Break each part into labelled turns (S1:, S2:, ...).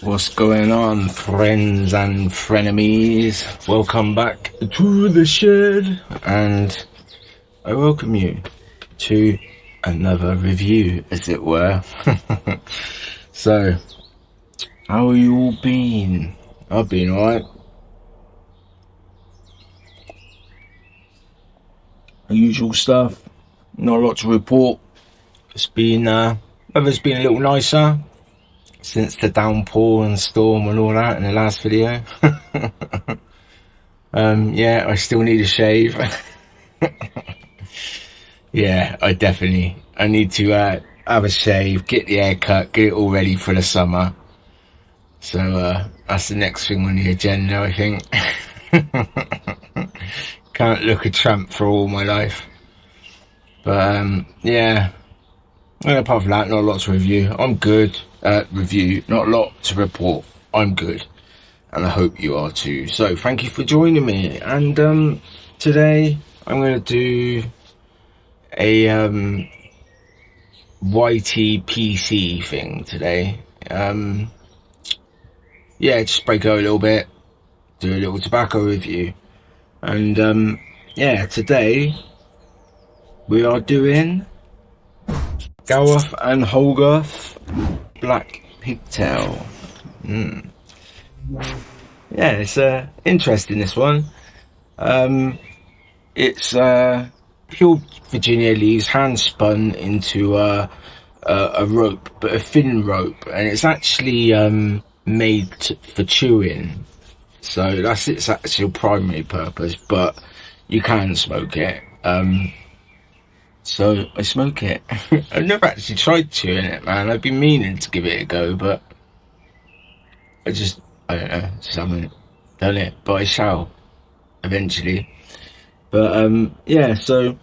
S1: What's going on, friends and frenemies? Welcome back to the shed, and I welcome you to another review, as it were. So, how have you all been? I've been alright. Usual stuff, not a lot to report. It's been, weather's been a little nicer since the downpour and storm and all that in the last video. Yeah, I still need a shave. Yeah, I need to have a shave, get the haircut, get it all ready for the summer. So that's the next thing on the agenda, I think. Can't look a tramp for all my life. But yeah, and apart from that, not a lot to review. I'm good. Review, not a lot to report. I'm good, and I hope you are too. So thank you for joining me. And today I'm going to do a ytpc thing today. Yeah, just break out a little bit, do a little tobacco review. And yeah, today we are doing Gawith and Hogarth Black PigTail. Yeah, it's interesting, this one. It's pure Virginia leaves hand spun into a rope, but a thin rope, and it's actually made for chewing. So that's its actual primary purpose, but you can smoke it. So I smoke it. I've never actually tried chewing it, man. I've been meaning to give it a go, but I don't know, just haven't done it. But I shall eventually. But yeah, so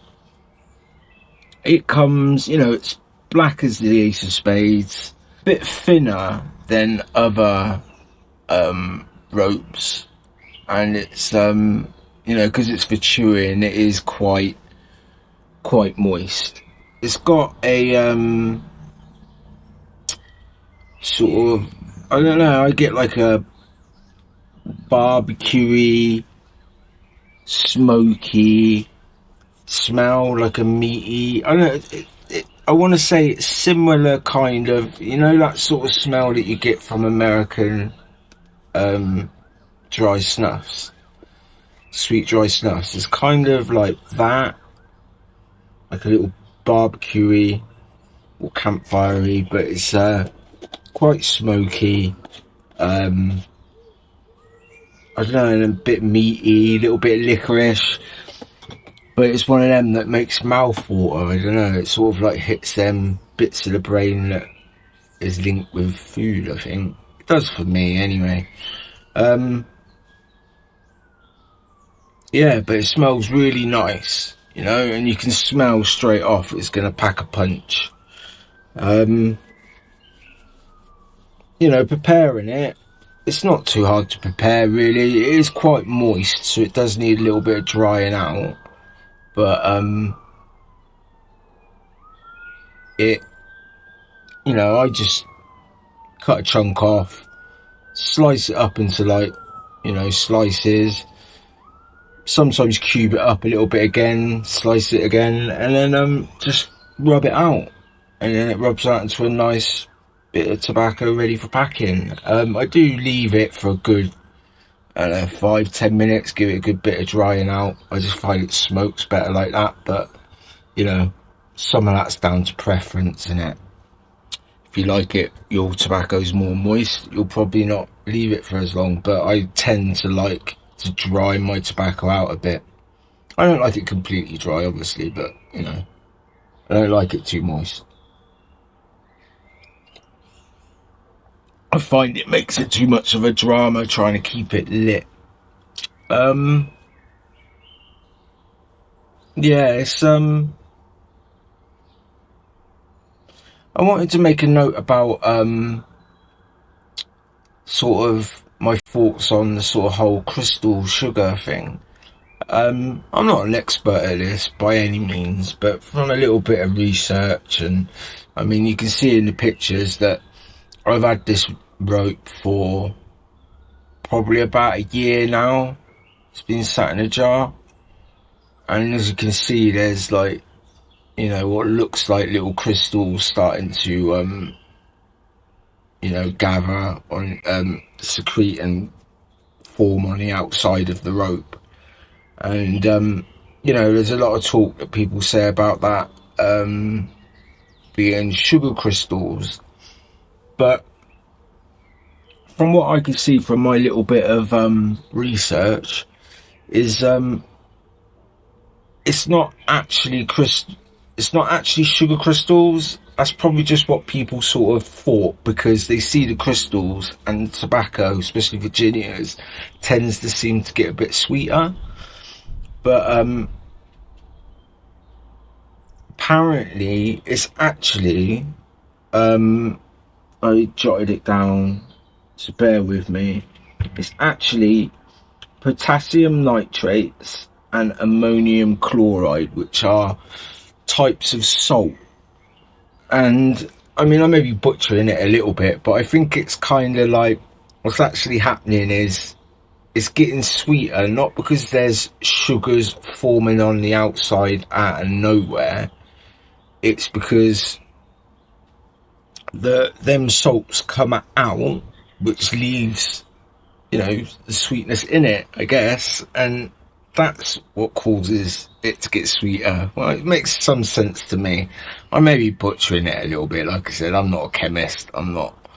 S1: it comes, it's black as the ace of spades, a bit thinner than other ropes, and it's because it's for chewing, it is quite moist. It's got a sort of, I don't know, I get like a barbecue-y, smoky smell, like a meaty, I don't know, I want to say it's similar kind of, that sort of smell that you get from American dry snuffs, sweet dry snuffs. It's kind of like that, like a little barbecue-y or campfire-y, but it's quite smoky. I don't know, and a bit meaty, a little bit licorice, but it's one of them that makes mouth water. I don't know, it sort of like hits them bits of the brain that is linked with food, I think. It does for me anyway. Yeah, but it smells really nice, and you can smell straight off it's going to pack a punch. Preparing it, it's not too hard to prepare, really. It is quite moist, so it does need a little bit of drying out. But, I just cut a chunk off, slice it up into, slices. Sometimes cube it up a little bit again, slice it again, and then just rub it out. And then it rubs out into a nice bit of tobacco ready for packing. I do leave it for a good, 5-10 minutes, give it a good bit of drying out. I just find it smokes better like that, but, some of that's down to preference, innit? If you like it, your tobacco's more moist, you'll probably not leave it for as long, but I tend to like to dry my tobacco out a bit. I don't like it completely dry, obviously, but, I don't like it too moist. I find it makes it too much of a drama trying to keep it lit. Yeah, it's I wanted to make a note about sort of my thoughts on the sort of whole crystal sugar thing. I'm not an expert at this by any means, but from a little bit of research, and I mean, you can see in the pictures that I've had this rope for probably about a year now. It's been sat in a jar, and as you can see, there's like, you know, what looks like little crystals starting to gather on, secrete and form on the outside of the rope. And there's a lot of talk that people say about that being sugar crystals, but from what I could see from my little bit of research, is it's not actually sugar crystals. That's probably just what people sort of thought, because they see the crystals, and tobacco, especially Virginia's, tends to seem to get a bit sweeter. But apparently it's actually, I jotted it down, so bear with me. It's actually potassium nitrates and ammonium chloride, which are types of salt. And I mean, I may be butchering it a little bit, but I think it's kind of like, what's actually happening is it's getting sweeter, not because there's sugars forming on the outside out of nowhere. It's because them salts come out, which leaves, the sweetness in it, I guess, and that's what causes it to get sweeter. Well, it makes some sense to me. I may be butchering it a little bit. Like I said, I'm not a chemist, I'm not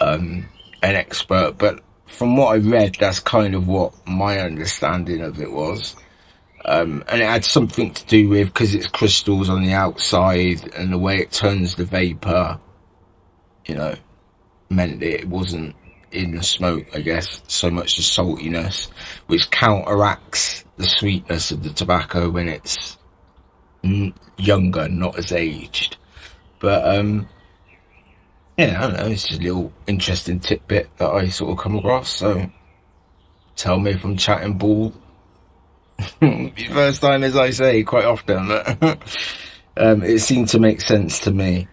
S1: an expert, but from what I read, that's kind of what my understanding of it was. And it had something to do with, because it's crystals on the outside and the way it turns the vapor, meant that it wasn't in the smoke, I guess, so much the saltiness, which counteracts the sweetness of the tobacco when it's younger, not as aged. But I don't know, it's just a little interesting tidbit that I sort of come across. So tell me if I'm chatting bull. First time, as I say quite often. It seemed to make sense to me.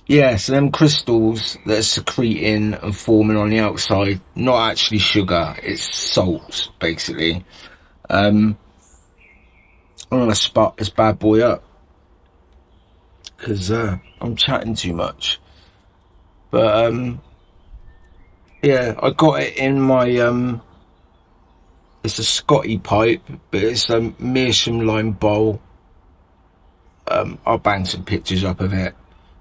S1: So them crystals that are secreting and forming on the outside, not actually sugar, it's salts, basically. I'm gonna spot this bad boy up, because I'm chatting too much. But I got it in my it's a Scotty pipe, but it's a meerschaum lime bowl. I'll bang some pictures up of it.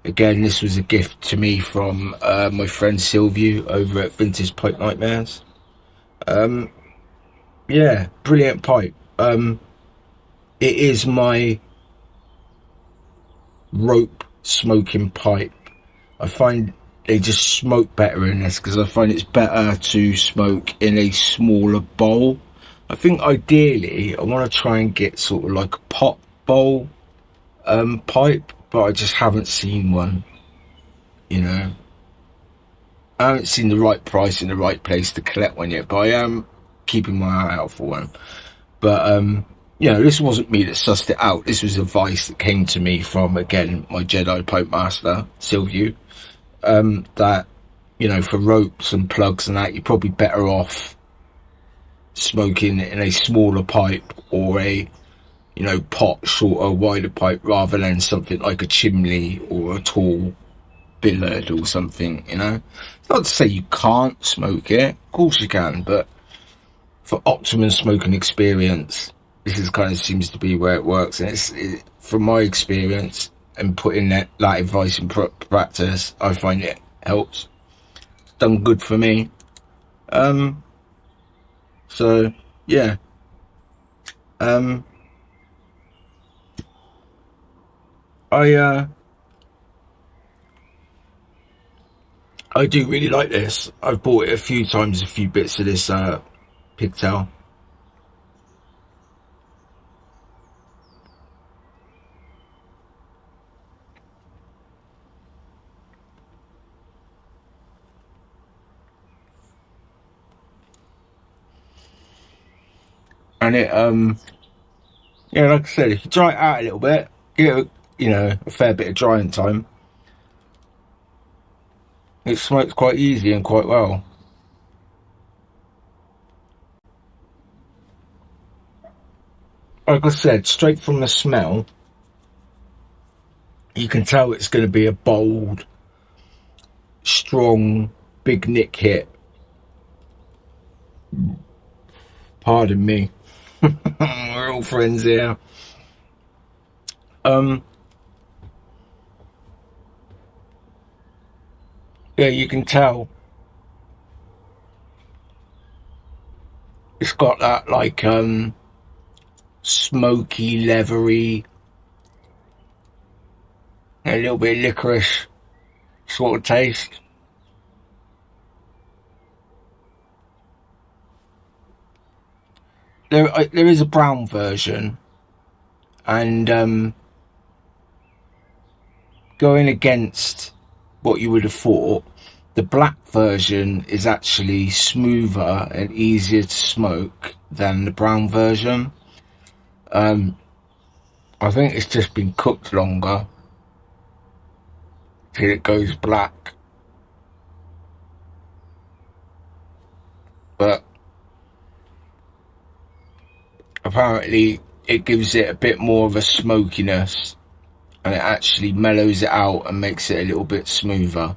S1: Again, this was a gift to me from my friend Sylvia over at Vintage Pipe Nightmares. Brilliant pipe. It is my rope smoking pipe. I find they just smoke better in this, because I find it's better to smoke in a smaller bowl. I think ideally I want to try and get sort of like a pot bowl pipe, but I just haven't seen one. I haven't seen the right price in the right place to collect one yet, but I am keeping my eye out for one. But this wasn't me that sussed it out. This was advice that came to me from, again, my Jedi pipe master Sylvia, that for ropes and plugs and that, you're probably better off smoking in a smaller pipe, or a pot, shorter, wider pipe, rather than something like a chimney or a tall billet or something. It's not to say you can't smoke it, of course you can, but for optimum smoking experience, this is kind of seems to be where it works. And it's from my experience and putting that advice in practice, I find it helps. It's done good for me. So yeah. I do really like this. I've bought it a few times, a few bits of this PigTail. And it like I said, if you dry it out a little bit, give it a fair bit of drying time, It smokes quite easy and quite well. Like I said, straight from the smell, you can tell it's going to be a bold, strong, big nick hit. Pardon me. We're all friends here. Yeah, you can tell it's got that like smoky, leathery, a little bit of licorice sort of taste. There is a brown version, and going against what you would have thought, the black version is actually smoother and easier to smoke than the brown version. I think it's just been cooked longer till it goes black. But apparently it gives it a bit more of a smokiness, and it actually mellows it out and makes it a little bit smoother.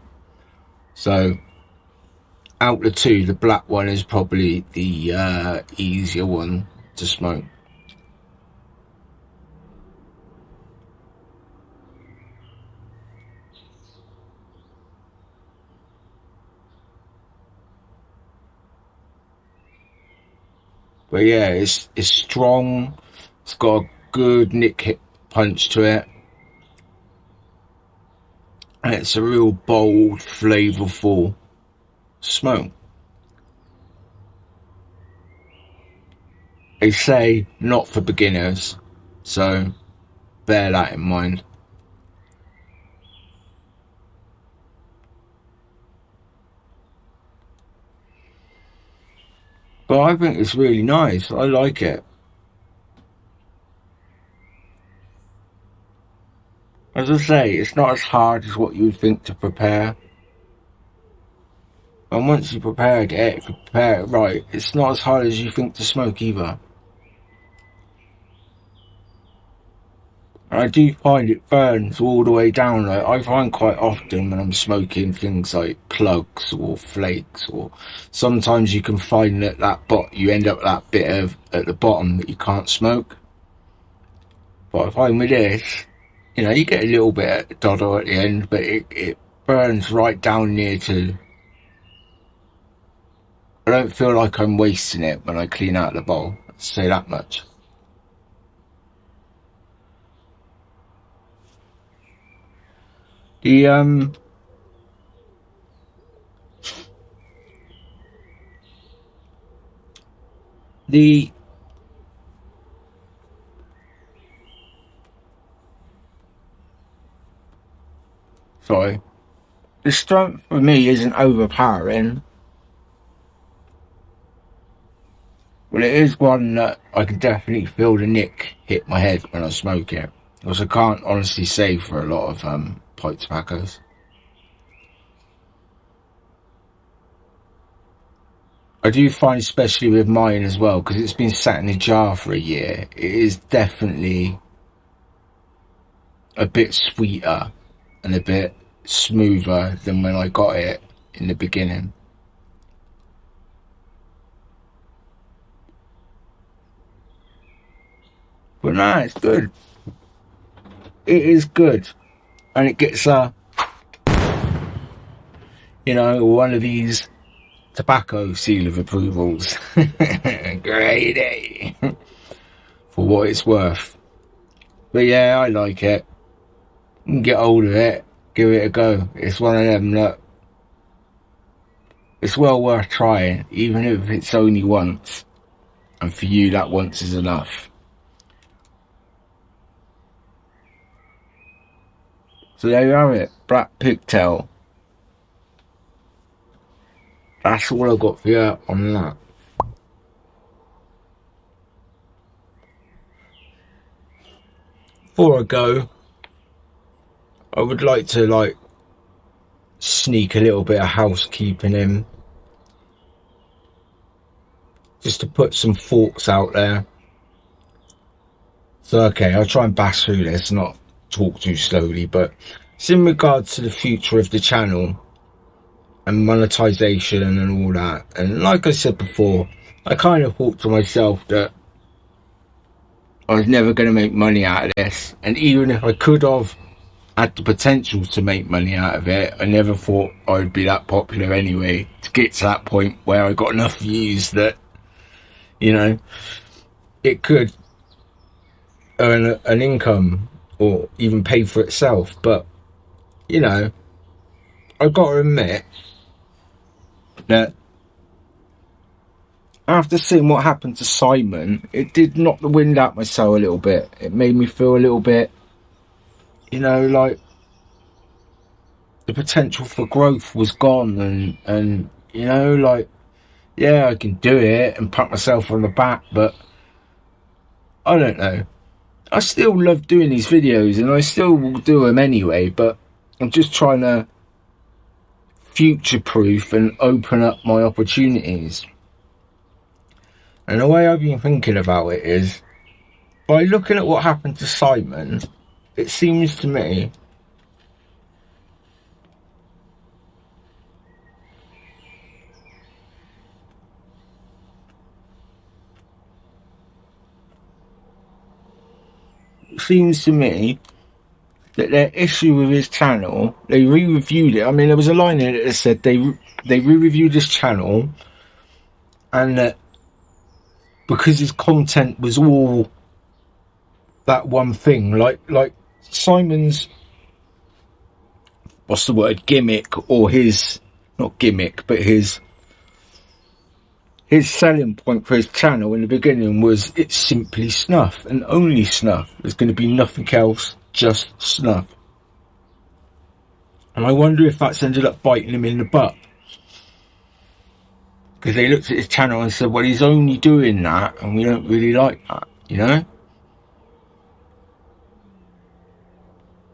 S1: So out of the two, the black one is probably the easier one to smoke. But yeah, it's strong. It's got a good nick hit punch to it, and it's a real bold, flavourful smoke. They say not for beginners, so bear that in mind. But I think it's really nice. I like it. As I say, it's not as hard as what you would think to prepare. And once you prepare it, if you prepare it right, it's not as hard as you think to smoke either. And I do find it burns all the way down. Like, I find quite often when I'm smoking things like plugs or flakes, or sometimes you can find that you end up with that bit of at the bottom that you can't smoke. But I find with this, you get a little bit of dodder at the end, but it burns right down near to. I don't feel like I'm wasting it when I clean out the bowl. I'll say that much. The the sorry, the strength for me isn't overpowering, but it is one that I can definitely feel the nick hit my head when I smoke it. Because I can't honestly say for a lot of pipe tobaccos. I do find, especially with mine as well, because it's been sat in a jar for a year, it is definitely a bit sweeter and a bit smoother than when I got it in the beginning. But no, it's good. It is good. And it gets one of these tobacco seal of approvals. Grade A. For what it's worth. But yeah, I like it. You can get hold of it. Give it a go. It's one of them that it's well worth trying, even if it's only once. And for you, that once is enough. So there you have it. Black PigTail. That's all I've got for you on that. Before I go, I would like to sneak a little bit of housekeeping in, just to put some thoughts out there. So, okay, I'll try and bash through this, not talk too slowly, but it's in regards to the future of the channel and monetization and all that. And like I said before, I kind of thought to myself that I was never going to make money out of this. And even if I could have had the potential to make money out of it, I never thought I would be that popular anyway, to get to that point where I got enough views that, you know, it could earn an income or even pay for itself. But, you know, I've got to admit that after seeing what happened to Simon, it did knock the wind out my sail a little bit. It made me feel a little bit, you know, like the potential for growth was gone. And you know, like, yeah, I can do it and pat myself on the back, but I don't know. I still love doing these videos and I still will do them anyway, but I'm just trying to future-proof and open up my opportunities. And the way I've been thinking about it is, by looking at what happened to Simon, it seems to me that their issue with his channel, they re-reviewed it. I mean, there was a line in it that said they re-reviewed his channel, and that because his content was all that one thing, like Simon's, what's the word, gimmick, or his, not gimmick, but his selling point for his channel in the beginning was it's simply snuff and only snuff. There's going to be nothing else, just snuff. And I wonder if that's ended up biting him in the butt, because they looked at his channel and said, well, he's only doing that and we don't really like that, you know.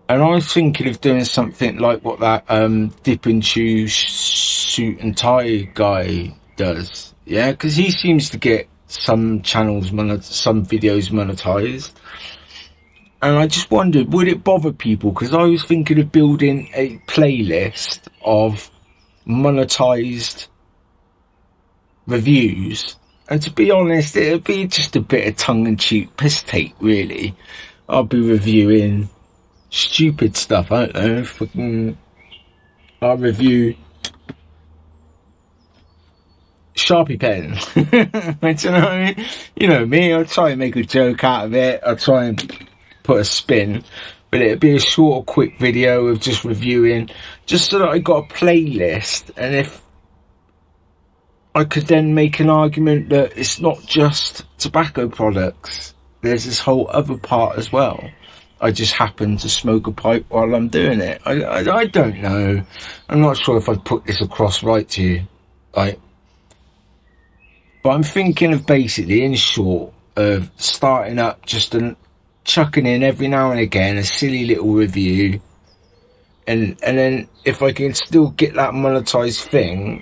S1: And I was thinking of doing something like what that dip and chew suit and tie guy does. Yeah, because he seems to get some channels, some videos monetized. And I just wondered, would it bother people? Because I was thinking of building a playlist of monetized reviews. And to be honest, it'd be just a bit of tongue-in-cheek piss take, really. I'll be reviewing stupid stuff. I don't know. Fucking, I'll review Sharpie pen. I don't know. You know me, I'll try and make a joke out of it. I'll try and put a spin, but it'd be a short, quick video of just reviewing, just so that I got a playlist. And if I could then make an argument that it's not just tobacco products, there's this whole other part as well. I just happen to smoke a pipe while I'm doing it. I don't know. I'm not sure if I've put this across right to you. Like, but I'm thinking of basically, in short, of starting up just and chucking in every now and again a silly little review, and then if I can still get that monetized thing,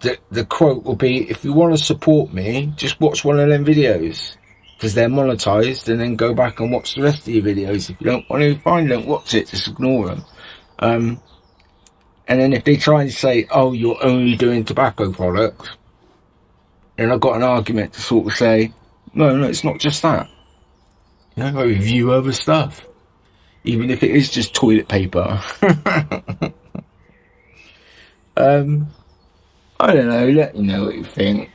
S1: the quote will be, if you want to support me, just watch one of them videos because they're monetized, and then go back and watch the rest of your videos. If you don't want to, fine, don't watch it, just ignore them. And then if they try and say, oh, you're only doing tobacco products, and I've got an argument to sort of say, no, it's not just that. You know, I review other stuff, even if it is just toilet paper. I don't know, let me know what you think.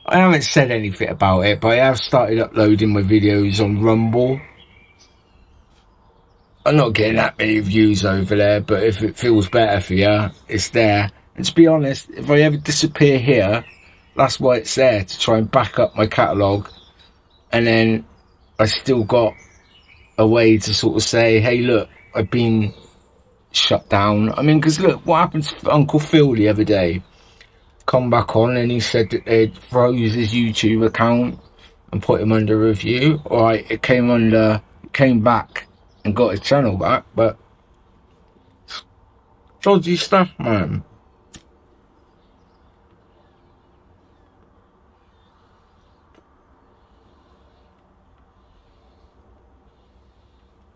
S1: I haven't said anything about it, but I have started uploading my videos on Rumble. I'm not getting that many views over there, but if it feels better for you, it's there. And to be honest, if I ever disappear here, that's why it's there, to try and back up my catalogue. And then I still got a way to sort of say, hey, look, I've been shut down. I mean, because look, what happened to Uncle Phil the other day? Come back on and he said that they'd froze his YouTube account and put him under review. Alright, it came back and got his channel back, but dodgy stuff, man.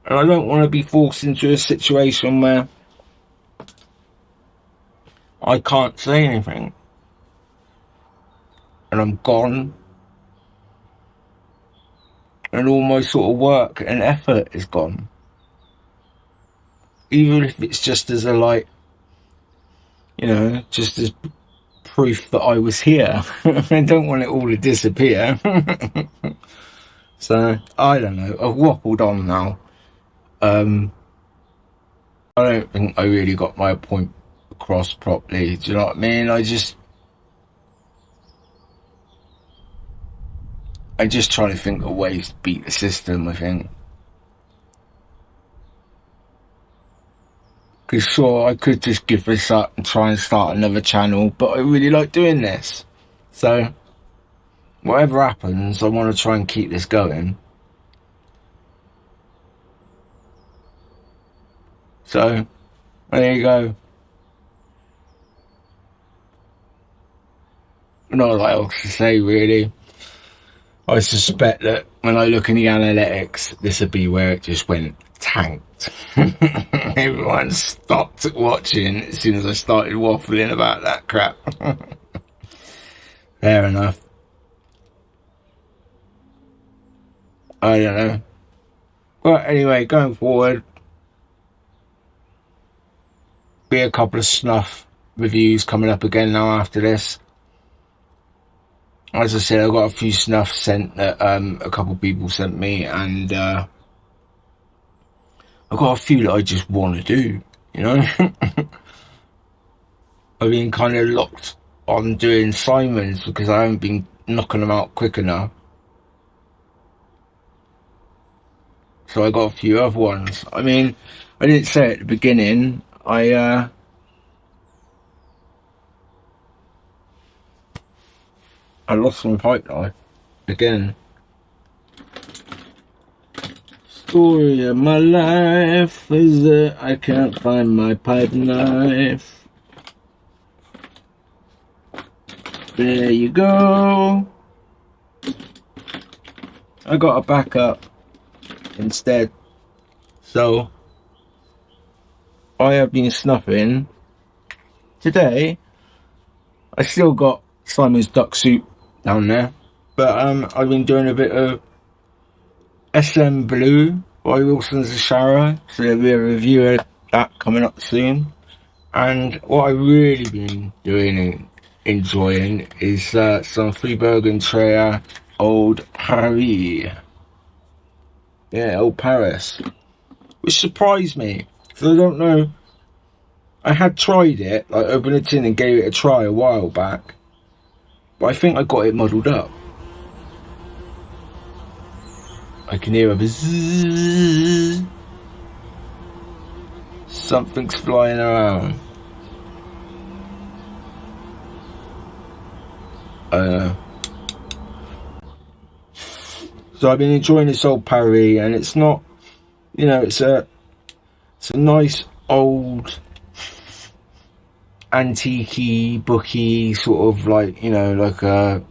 S1: And I don't want to be forced into a situation where I can't say anything. And I'm gone. And all my sort of work and effort is gone. Even if it's just as a, like, you know, just as proof that I was here. I don't want it all to disappear. So, I don't know. I've waffled on now. I don't think I really got my point across properly. Do you know what I mean? I just try to think of ways to beat the system, I think. Because sure, I could just give this up and try and start another channel, but I really like doing this. So, whatever happens, I want to try and keep this going. So, there you go. Not a lot else to say, really. I suspect that when I look in the analytics, this would be where it just went tanked. Everyone stopped watching as soon as I started waffling about that crap. Fair enough. I don't know. But anyway, going forward, be a couple of snuff reviews coming up again now after this. As I said, I got a few snuff sent that a couple of people sent me, and I got a few that I just want to do, you know. I've been kind of locked on doing Simons because I haven't been knocking them out quick enough. So I got a few other ones. I mean, I didn't say at the beginning, I lost my pipe knife again. Story of my life is that I can't find my pipe knife. There you go. I got a backup instead. So I have been snuffing. Today I still got Simon's duck soup down there, but I've been doing a bit of SM Blue by Wilson's Ashara, so there'll be a review of that coming up soon. And what I've really been doing and enjoying is some Fribourg Trea Old Paris. Yeah, Old Paris, which surprised me because I don't know. I had tried it, like opened a tin and gave it a try a while back, but I think I got it muddled up. I can hear a bzzz. Something's flying around. So I've been enjoying this Old Paris, and it's not, you know, it's a nice old antique booky sort of, like, you know, like a,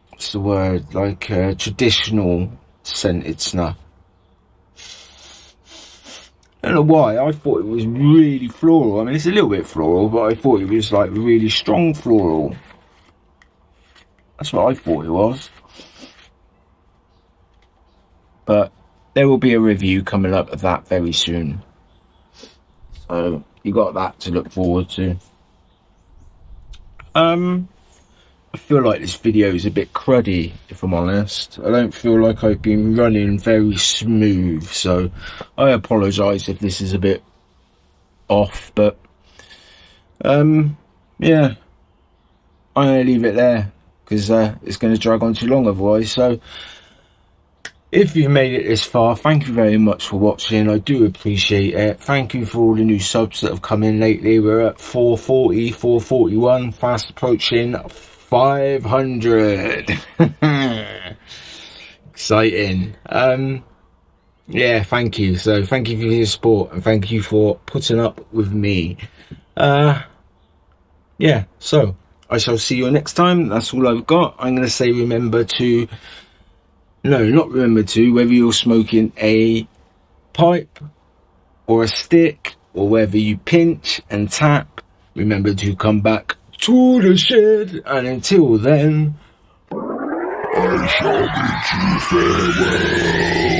S1: what's the word, like a traditional scented snuff. I don't know why, I thought it was really floral. I mean, it's a little bit floral, but I thought it was like really strong floral. That's what I thought it was. But there will be a review coming up of that very soon. So you got that to look forward to. I feel like this video is a bit cruddy, if I'm honest. I don't feel like I've been running very smooth, so I apologise if this is a bit off, but yeah, I'm going to leave it there because it's going to drag on too long otherwise. So if you made it this far, thank you very much for watching. I do appreciate it. Thank you for all the new subs that have come in lately. We're at 440, 441, fast approaching 500. Exciting. Yeah, thank you. So thank you for your support and thank you for putting up with me. Yeah, so I shall see you next time. That's all I've got. I'm going to say remember to, no, not remember to, whether you're smoking a pipe or a stick or whether you pinch and tap, remember to come back to the shed. And until then, I shall bid you farewell.